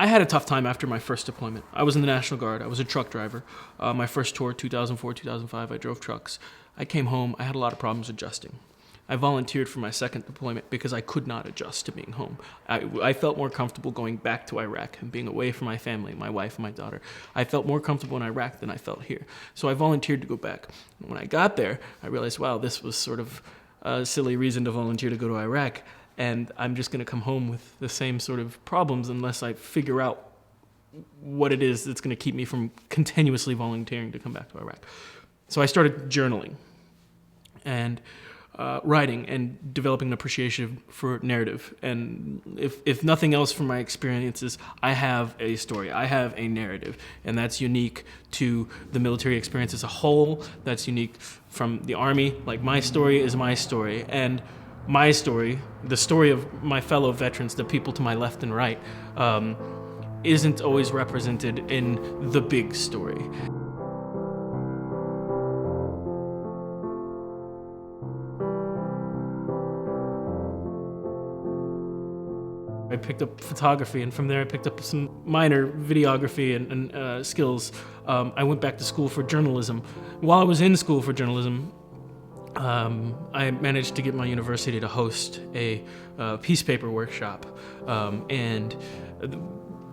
I had a tough time after my first deployment. I was in the National Guard. I was a truck driver. My first tour, 2004, 2005, I drove trucks. I came home. I had a lot of problems adjusting. I volunteered for my second deployment because I could not adjust to being home. I felt more comfortable going back to Iraq and being away from my family, my wife and my daughter. I felt more comfortable in Iraq than I felt here. So I volunteered to go back. When I got there, I realized, wow, this was sort of a silly reason to volunteer to go to Iraq. And I'm just going to come home with the same sort of problems unless I figure out what it is that's going to keep me from continuously volunteering to come back to Iraq. So I started journaling and writing and developing an appreciation for narrative. And if nothing else from my experiences, I have a story, I have a narrative, and that's unique to the military experience as a whole. That's unique from the Army. Like, my story is my story, and my story, the story of my fellow veterans, the people to my left and right, isn't always represented in the big story. I picked up photography, and from there I picked up some minor videography and skills. I went back to school for journalism. While I was in school for journalism, I managed to get my university to host a piece paper workshop, and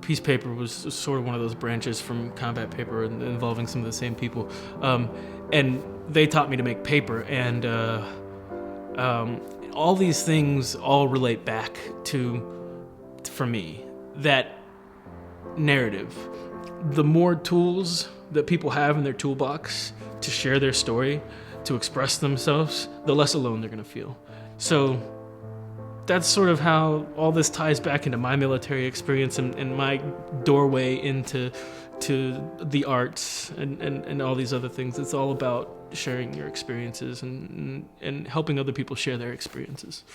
piece paper was sort of one of those branches from combat paper involving some of the same people, and they taught me to make paper, and all these things all relate back to, for me, that narrative. The more tools that people have in their toolbox to share their story, to express themselves, the less alone they're going to feel. So that's sort of how all this ties back into my military experience and my doorway into the arts and all these other things. It's all about sharing your experiences and helping other people share their experiences.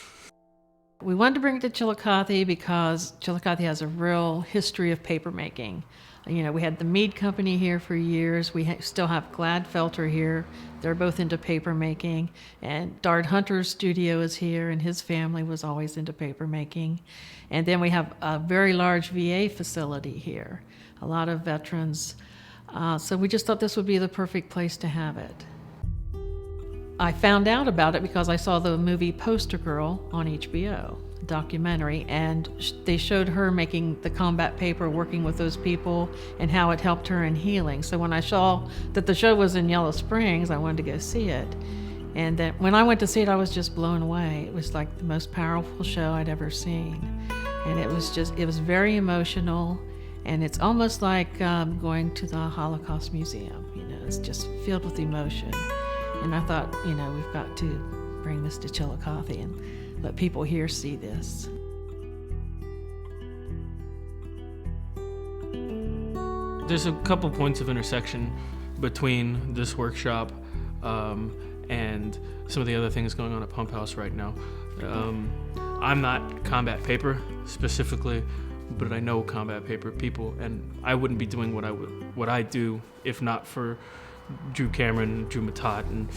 We wanted to bring it to Chillicothe because Chillicothe has a real history of papermaking. You know, we had the Mead Company here for years. We still have Gladfelter here. They're both into papermaking. And Dard Hunter's studio is here, and his family was always into papermaking. And then we have a very large VA facility here, a lot of veterans. So we just thought this would be the perfect place to have it. I found out about it because I saw the movie Poster Girl on HBO, a documentary, and they showed her making the combat paper, working with those people, and how it helped her in healing. So when I saw that the show was in Yellow Springs, I wanted to go see it. And then when I went to see it, I was just blown away. It was like the most powerful show I'd ever seen. And it was very emotional, and it's almost like going to the Holocaust Museum. You know, it's just filled with emotion. And I thought, you know, we've got to bring this to Chillicothe and let people here see this. There's a couple points of intersection between this workshop and some of the other things going on at Pump House right now. I'm not combat paper specifically, but I know combat paper people, and I wouldn't be doing what I do if not for Drew Cameron, Drew Matat, and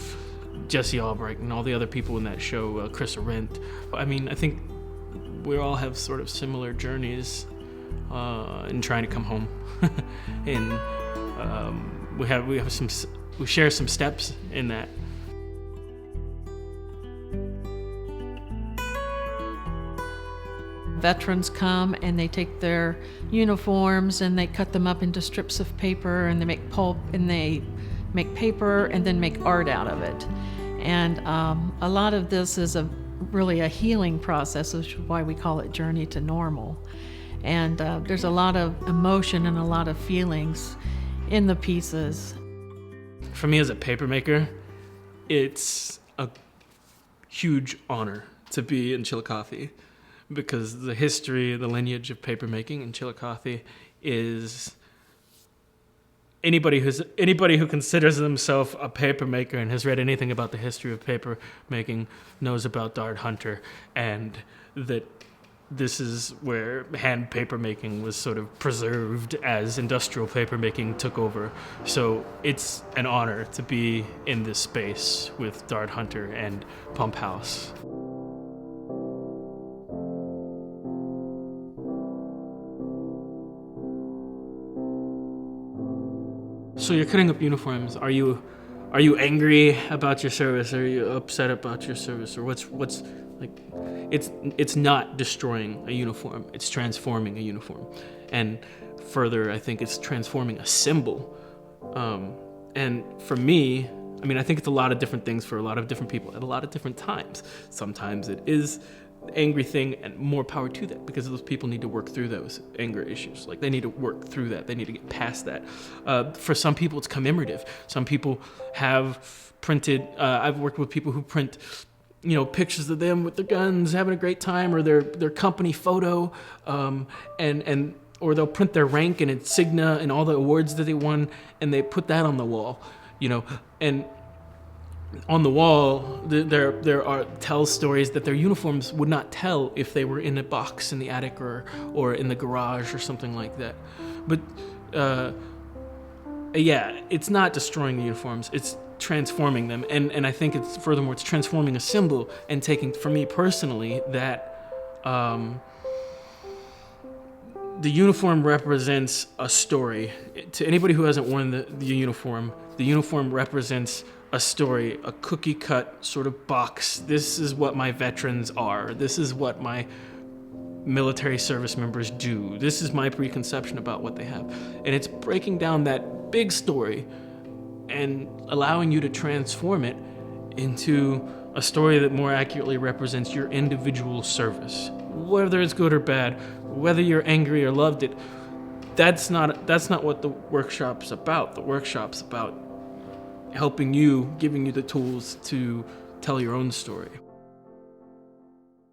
Jesse Albright, and all the other people in that show, Chris Arendt. I mean, I think we all have sort of similar journeys in trying to come home, and we share some steps in that. Veterans come and they take their uniforms and they cut them up into strips of paper, and they make pulp, and they make paper and then make art out of it. And a lot of this is really a healing process, which is why we call it Journey to Normal. And there's a lot of emotion and a lot of feelings in the pieces. For me as a papermaker, it's a huge honor to be in Chillicothe, because the history, the lineage of papermaking in Chillicothe is anybody who considers themselves a papermaker and has read anything about the history of papermaking knows about Dard Hunter, and that this is where hand papermaking was sort of preserved as industrial papermaking took over. So it's an honor to be in this space with Dard Hunter and Pump House. So you're cutting up uniforms. Are you angry about your service? Are you upset about your service? Or what's like? It's not destroying a uniform. It's transforming a uniform, and further, I think it's transforming a symbol. And for me, I mean, I think it's a lot of different things for a lot of different people at a lot of different times. Sometimes it is the angry thing, and more power to that, because those people need to work through those anger issues. Like, they need to work through that. They need to get past that. For some people, it's commemorative. Some people have printed, I've worked with people who print, pictures of them with their guns, having a great time, or their company photo, or they'll print their rank and insignia and all the awards that they won, and they put that on the wall, and on the wall, there are tells stories that their uniforms would not tell if they were in a box in the attic or in the garage or something like that. But yeah, it's not destroying the uniforms; it's transforming them. And I think it's transforming a symbol and taking, for me personally, that the uniform represents a story. To anybody who hasn't worn the uniform represents a story, a cookie-cut sort of box. This is what my veterans are. This is what my military service members do. This is my preconception about what they have. And it's breaking down that big story and allowing you to transform it into a story that more accurately represents your individual service. Whether it's good or bad, whether you're angry or loved it, that's not what the workshop's about. The workshop's about helping you, giving you the tools to tell your own story.